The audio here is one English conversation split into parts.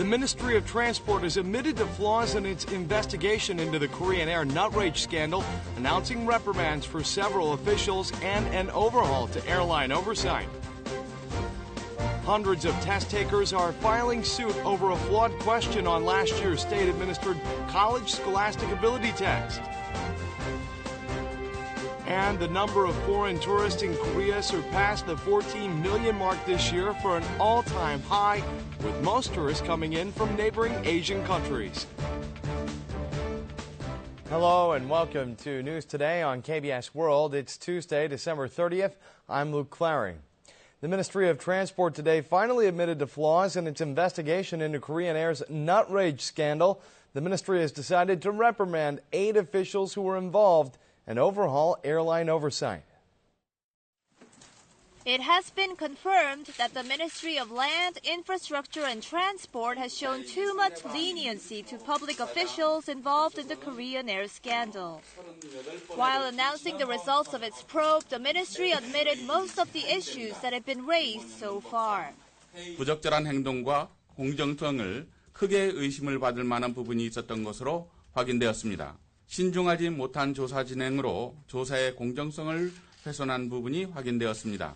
The Ministry of Transport has admitted to flaws in its investigation into the Korean Air nut rage scandal, announcing reprimands for several officials and an overhaul to airline oversight. Hundreds of test takers are filing suit over a flawed question on last year's state-administered college scholastic ability test. And the number of foreign tourists in Korea surpassed the 14 million mark this year for an all-time high, with most tourists coming in from neighboring Asian countries. Hello and welcome to News Today on KBS World. It's Tuesday, December 30th. I'm Luke Clary. The Ministry of Transport today finally admitted to flaws in its investigation into Korean Air's nut rage scandal. The ministry has decided to reprimand 8 officials who were involved and overhaul airline oversight. It has been confirmed that the Ministry of Land, Infrastructure and Transport has shown too much leniency to public officials involved in the Korean Air scandal. While announcing the results of its probe, the ministry admitted most of the issues that have been raised so far. 부적절한 행동과 공정성을 크게 의심을 받을 만한 부분이 있었던 것으로 확인되었습니다. 신중하지 못한 조사 진행으로 조사의 공정성을 훼손한 부분이 확인되었습니다.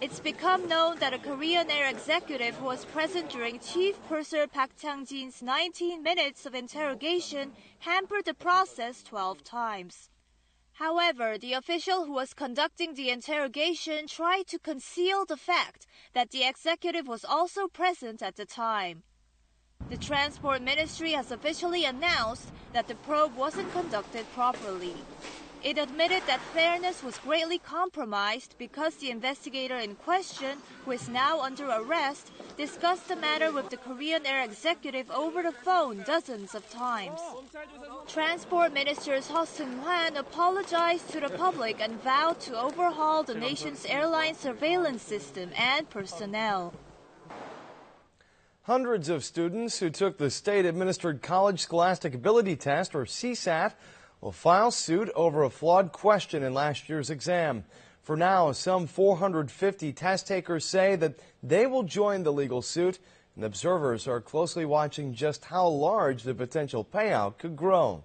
It's become known that a Korean Air executive who was present during Chief Purser Park Chang-jin's 19 minutes of interrogation hampered the process 12 times. However, the official who was conducting the interrogation tried to conceal the fact that the executive was also present at the time. The Transport Ministry has officially announced that the probe wasn't conducted properly. It admitted that fairness was greatly compromised because the investigator in question, who is now under arrest, discussed the matter with the Korean Air executive over the phone dozens of times. Transport Minister Suh Seung-hwan apologized to the public and vowed to overhaul the nation's airline surveillance system and personnel. Hundreds of students who took the state-administered College Scholastic Ability Test, or CSAT, will file suit over a flawed question in last year's exam. For now, some 450 test takers say that they will join the legal suit, and observers are closely watching just how large the potential payout could grow.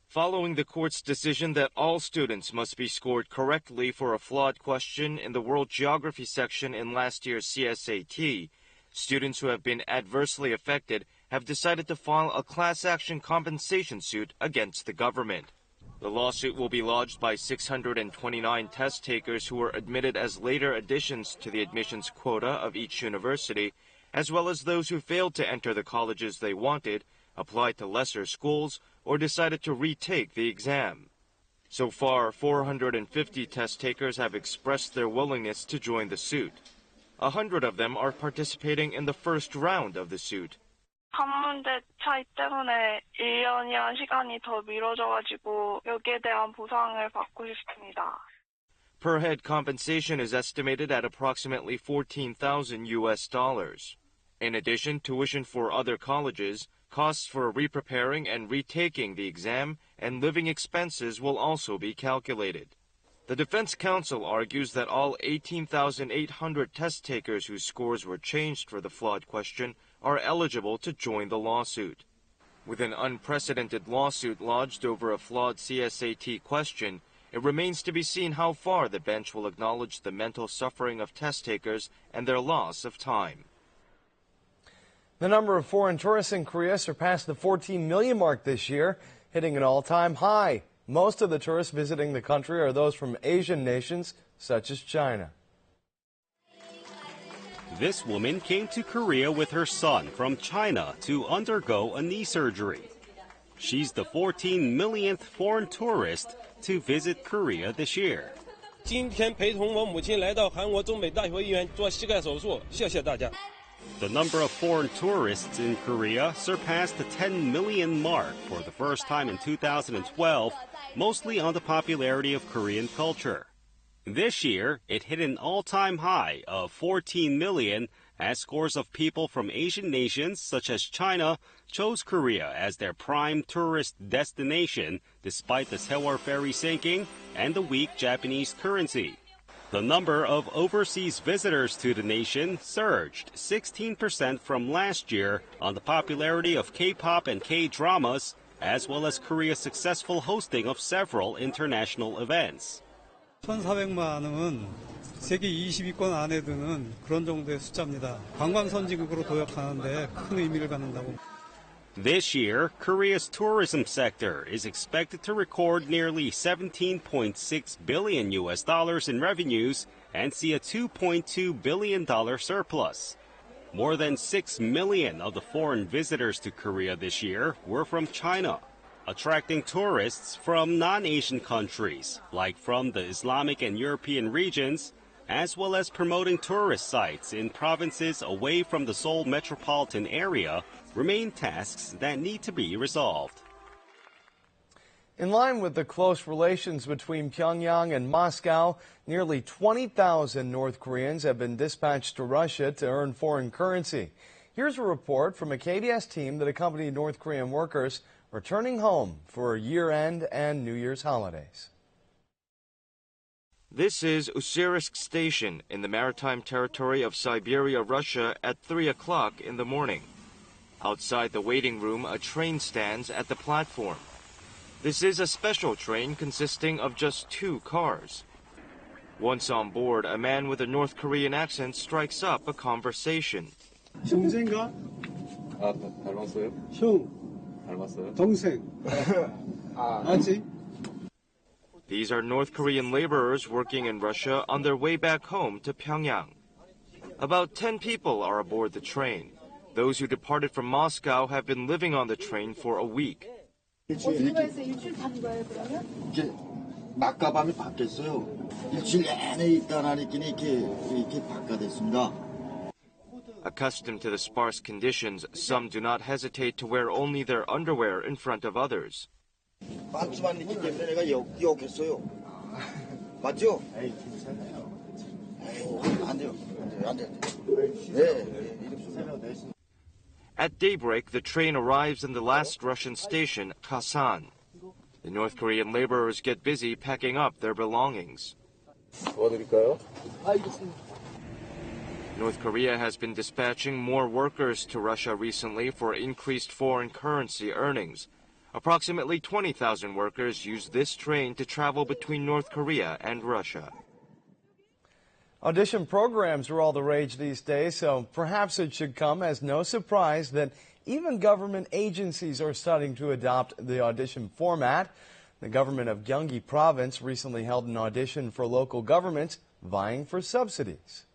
Following the court's decision that all students must be scored correctly for a flawed question in the World Geography section in last year's CSAT, students who have been adversely affected have decided to file a class action compensation suit against the government. The lawsuit will be lodged by 629 test takers who were admitted as later additions to the admissions quota of each university, as well as those who failed to enter the colleges they wanted, applied to lesser schools, or decided to retake the exam. So far, 450 test takers have expressed their willingness to join the suit. 100 of them are participating in the first round of the suit. 한문제 차이 때문에 1년이란 시간이 더 미뤄져가지고 여기에 대한 보상을 받고 싶습니다. Per head compensation is estimated at approximately $14,000. In addition, tuition for other colleges, costs for re-preparing and retaking the exam, and living expenses will also be calculated. The Defense Counsel argues that all 18,800 test takers whose scores were changed for the flawed question are eligible to join the lawsuit. With an unprecedented lawsuit lodged over a flawed CSAT question, it remains to be seen how far the bench will acknowledge the mental suffering of test takers and their loss of time. The number of foreign tourists in Korea surpassed the 14 million mark this year, hitting an all-time high. Most of the tourists visiting the country are those from Asian nations, such as China. This woman came to Korea with her son from China to undergo a knee surgery. She's the 14 millionth foreign tourist to visit Korea this year. 今天陪同我母亲来到韩国中北大学医院做膝盖手术，谢谢大家。 The number of foreign tourists in Korea surpassed the 10 million mark for the first time in 2012, mostly on the popularity of Korean culture. This year, it hit an all-time high of 14 million as scores of people from Asian nations such as China chose Korea as their prime tourist destination despite the Sewol ferry sinking and the weak Japanese currency. The number of overseas visitors to the nation surged 16% from last year on the popularity of K-pop and K-dramas, as well as Korea's successful hosting of several international events. 1,400만은 세계 20위권 안에 드는 그런 정도의 숫자입니다. 관광 선진국으로 도약하는데 큰 의미를 갖는다고. This year, Korea's tourism sector is expected to record nearly $17.6 billion in revenues and see a $2.2 billion surplus. More than 6 million of the foreign visitors to Korea this year were from China, attracting tourists from non-Asian countries, like from the Islamic and European regions, as well as promoting tourist sites in provinces away from the Seoul metropolitan area, remain tasks that need to be resolved. In line with the close relations between Pyongyang and Moscow, nearly 20,000 North Koreans have been dispatched to Russia to earn foreign currency. Here's a report from a KBS team that accompanied North Korean workers returning home for year-end and New Year's holidays. This is Ussyursk Station in the maritime territory of Siberia, Russia at 3 o'clock in the morning. Outside the waiting room, a train stands at the platform. This is a special train consisting of just 2 cars. Once on board, a man with a North Korean accent strikes up a conversation. 형제인가? 닮았어요? 형. 닮았어요? 동생. 맞지? These are North Korean laborers working in Russia on their way back home to Pyongyang. About 10 people are aboard the train. Those who departed from Moscow have been living on the train for a week. 일주일 타는 거예요, 그러면? 이게 낮과 밤이 바뀌었어요. 일주일 내내 있다나니까 이렇게 바뀌었습니다. Accustomed to the sparse conditions, some do not hesitate to wear only their underwear in front of others. 반쯤만 있기 때문에 내가 욕했어요. 맞죠? 에이, 괜찮아요. 안 돼요. 안 돼요. 네. At daybreak, the train arrives in the last Russian station, Kasan. The North Korean laborers get busy packing up their belongings. 도와드릴까요? North Korea has been dispatching more workers to Russia recently for increased foreign currency earnings. Approximately 20,000 workers use this train to travel between North Korea and Russia. Audition programs are all the rage these days, so perhaps it should come as no surprise that even government agencies are starting to adopt the audition format. The government of Gyeonggi Province recently held an audition for local governments vying for subsidies.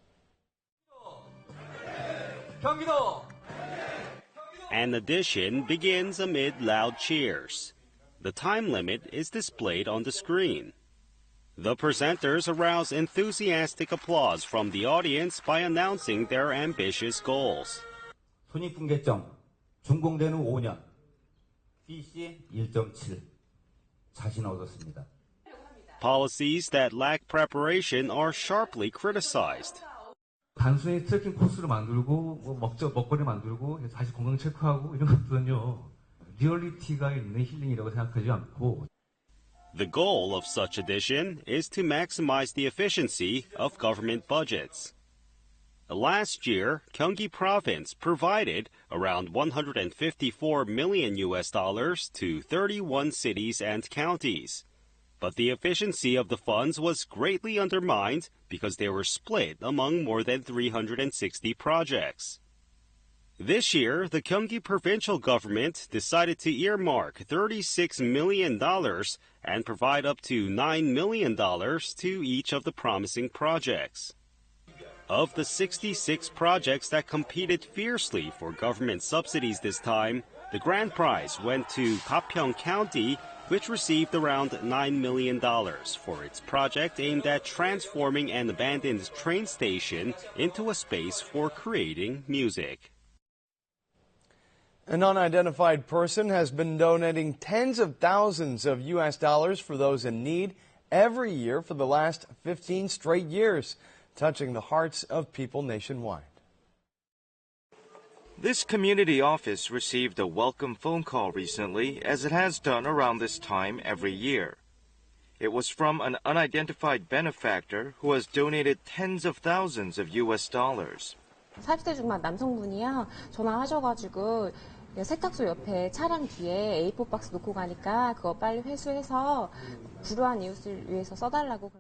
An audition begins amid loud cheers. The time limit is displayed on the screen. The presenters arouse enthusiastic applause from the audience by announcing their ambitious goals. 손익분계점 준공되는 5년 CC 1.7 자신 얻었습니다. Policies that lack preparation are sharply criticized. 단순히 트레킹 코스를 만들고 먹거리 만들고 다시 건강 체크하고 이런 것들은요 리얼리티가 있는 힐링이라고 생각하지 않고. The goal of such audition is to maximize the efficiency of government budgets. Last year, Gyeonggi Province provided around $154 million to 31 cities and counties. But the efficiency of the funds was greatly undermined because they were split among more than 360 projects. This year, the Gyeonggi provincial government decided to earmark $36 million and provide up to $9 million to each of the promising projects. Of the 66 projects that competed fiercely for government subsidies this time, the grand prize went to Gapyeong County, which received around $9 million for its project aimed at transforming an abandoned train station into a space for creating music. An unidentified person has been donating tens of thousands of U.S. dollars for those in need every year for the last 15 straight years, touching the hearts of people nationwide. This community office received a welcome phone call recently, as it has done around this time every year. It was from an unidentified benefactor who has donated tens of thousands of US dollars. 40대 중반 남성분이요. 전화하셔가지고 세탁소 옆에 차량 뒤에 A4 박스 놓고 가니까 그거 빨리 회수해서 불우한 이웃을 위해서 써달라고.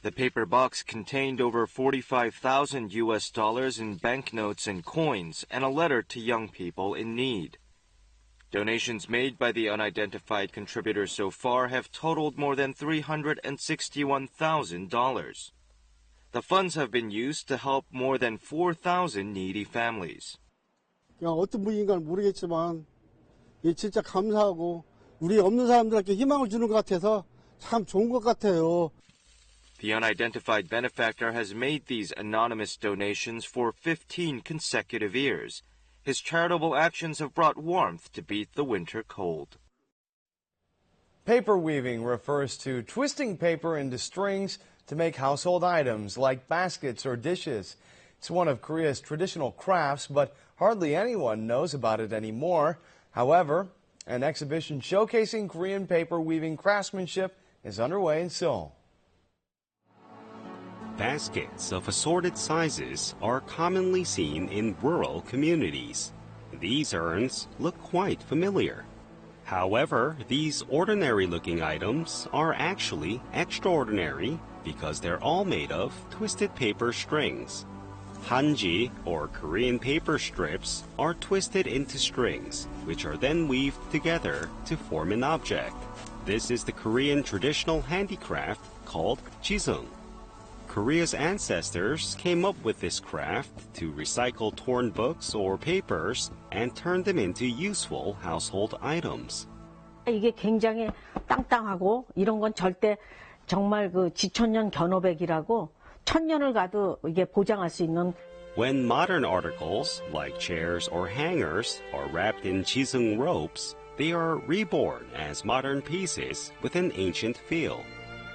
The paper box contained over 45,000 US dollars in banknotes and coins and a letter to young people in need. Donations made by the unidentified contributors so far have totaled more than $361,000. The funds have been used to help more than 4,000 needy families. 그냥 어떤 분인가는 모르겠지만 진짜 감사하고 우리 없는 사람들에게 희망을 주는 것 같아서 참 좋은 것 같아요. The unidentified benefactor has made these anonymous donations for 15 consecutive years. His charitable actions have brought warmth to beat the winter cold. Paper weaving refers to twisting paper into strings to make household items like baskets or dishes. It's one of Korea's traditional crafts, but hardly anyone knows about it anymore. However, an exhibition showcasing Korean paper weaving craftsmanship is underway in Seoul. Baskets of assorted sizes are commonly seen in rural communities. These urns look quite familiar. However, these ordinary-looking items are actually extraordinary because they're all made of twisted paper strings. Hanji, or Korean paper strips, are twisted into strings, which are then weaved together to form an object. This is the Korean traditional handicraft called jisung. Korea's ancestors came up with this craft to recycle torn books or papers and turn them into useful household items. 이게 굉장히 땅땅하고 이런 건 절대 정말 그 지천년 견호백이라고 천년을 가도 이게 보장할 수 있는. When modern articles like chairs or hangers are wrapped in jisung ropes, they are reborn as modern pieces with an ancient feel.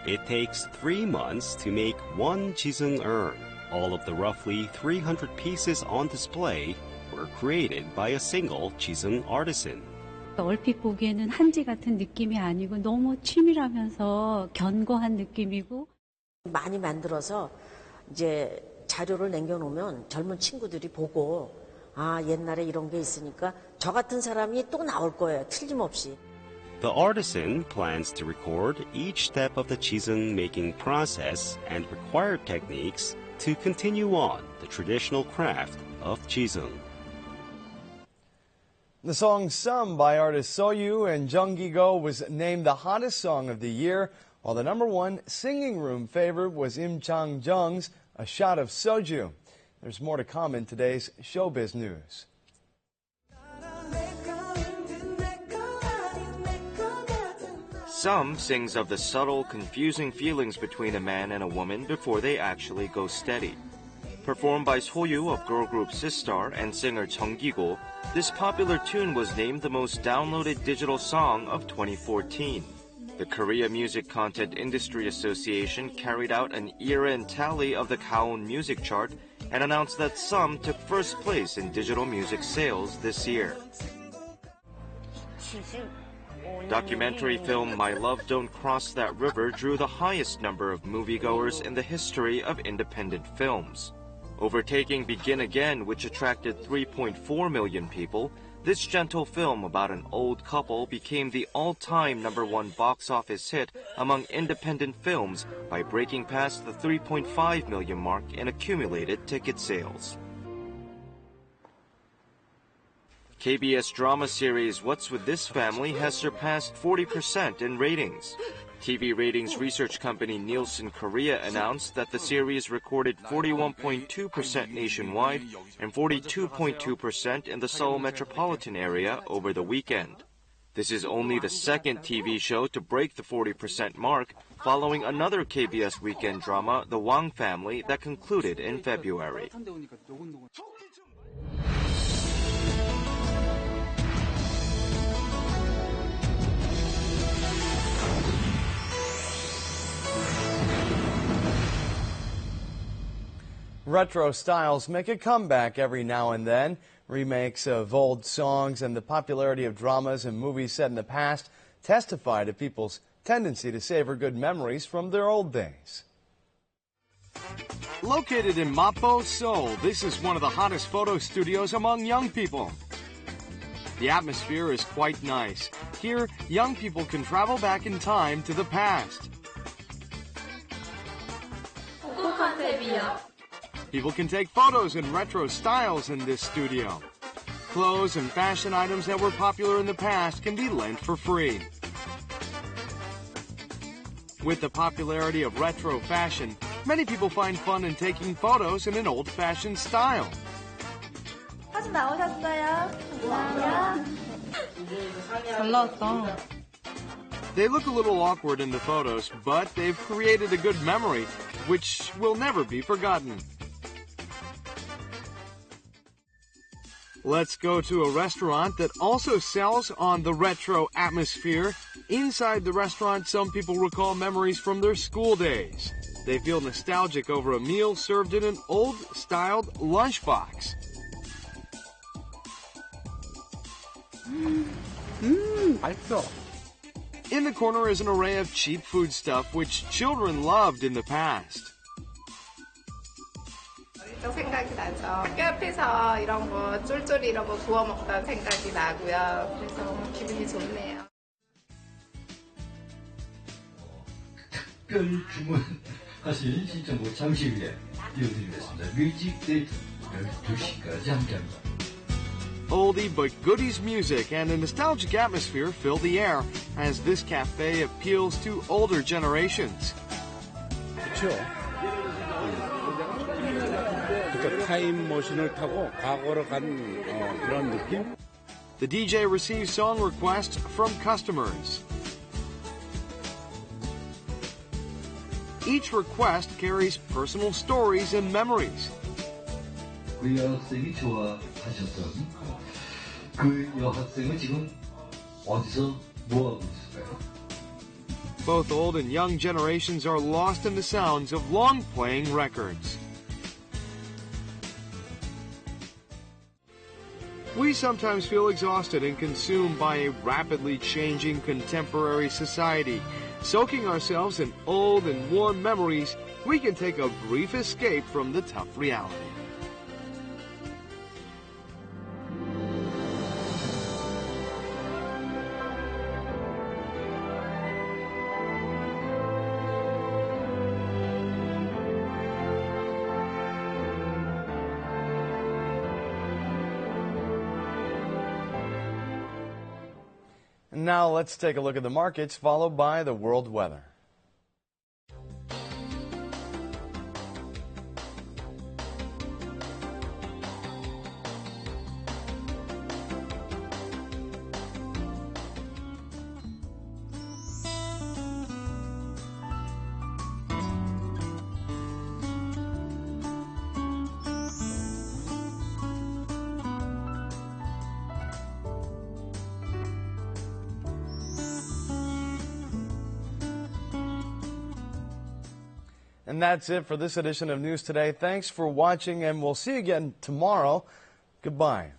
It takes 3 months to make one jisung urn. All of the roughly 300 pieces on display were created by a single jisung artisan. 얼핏 보기에는 한지 같은 느낌이 아니고 너무 치밀하면서 견고한 느낌이고. 많이 만들어서 이제 자료를 남겨놓으면 젊은 친구들이 보고 아 옛날에 이런 게 있으니까 저 같은 사람이 또 나올 거예요. 틀림없이. The artisan plans to record each step of the jisung making process and required techniques to continue on the traditional craft of jisung. The song Some by artists Soyu and Jung Gi-go was named the hottest song of the year, while the #1 singing room favorite was Im Chang-jung's A Shot of Soju. There's more to come in today's showbiz news. Some sings of the subtle, confusing feelings between a man and a woman before they actually go steady. Performed by Soyu of girl group Sistar and singer Jung Gi-go, this popular tune was named the most downloaded digital song of 2014. The Korea Music Content Industry Association carried out an year-end tally of the Gaon music chart and announced that Some took first place in digital music sales this year. Documentary film My Love Don't Cross That River drew the highest number of moviegoers in the history of independent films. Overtaking Begin Again, which attracted 3.4 million people, this gentle film about an old couple became the all-time #1 box office hit among independent films by breaking past the 3.5 million mark in accumulated ticket sales. KBS drama series What's With This Family has surpassed 40% in ratings. TV ratings research company Nielsen Korea announced that the series recorded 41.2% nationwide and 42.2% in the Seoul metropolitan area over the weekend. This is only the second TV show to break the 40% mark, following another KBS weekend drama, The Wang Family, that concluded in February. Retro styles make a comeback every now and then. Remakes of old songs and the popularity of dramas and movies set in the past testify to people's tendency to savor good memories from their old days. Located in Mapo, Seoul, this is one of the hottest photo studios among young people. The atmosphere is quite nice. Here, young people can travel back in time to the past. People can take photos in retro styles in this studio. Clothes and fashion items that were popular in the past can be lent for free. With the popularity of retro fashion, many people find fun in taking photos in an old-fashioned style. 사진 나오셨어요? 잘 나왔다. They look a little awkward in the photos, but they've created a good memory, which will never be forgotten. Let's go to a restaurant that also sells on the retro atmosphere. Inside the restaurant, some people recall memories from their school days. They feel nostalgic over a meal served in an old-styled lunchbox. 맛있어. In the corner is an array of cheap food stuff which children loved in the past. 또 생각이 나죠. 뼈앞에서 이런 거 쫄쫄이 이런 거 구워 먹던 생각이 나고요. 그래서 기분이 좋네요. 특별 주문하신 신청곡 잠시 후에 띄워드리겠습니다. 뮤직 데이트 12시까지 함께합니다. Oldie but goodies music and a nostalgic atmosphere fill the air as this cafe appeals to older generations. 그렇죠. 그러니까 타임머신을 타고 과거로 간 그런 느낌? The DJ receives song requests from customers. Each request carries personal stories and memories. 그 여학생이 좋아하셨던 그 여학생은 지금 어디서 뭐하고 있을까요? Both old and young generations are lost in the sounds of long-playing records. We sometimes feel exhausted and consumed by a rapidly changing contemporary society. Soaking ourselves in old and warm memories, we can take a brief escape from the tough reality. Now let's take a look at the markets, followed by the world weather. And that's it for this edition of News Today. Thanks for watching, and we'll see you again tomorrow. Goodbye.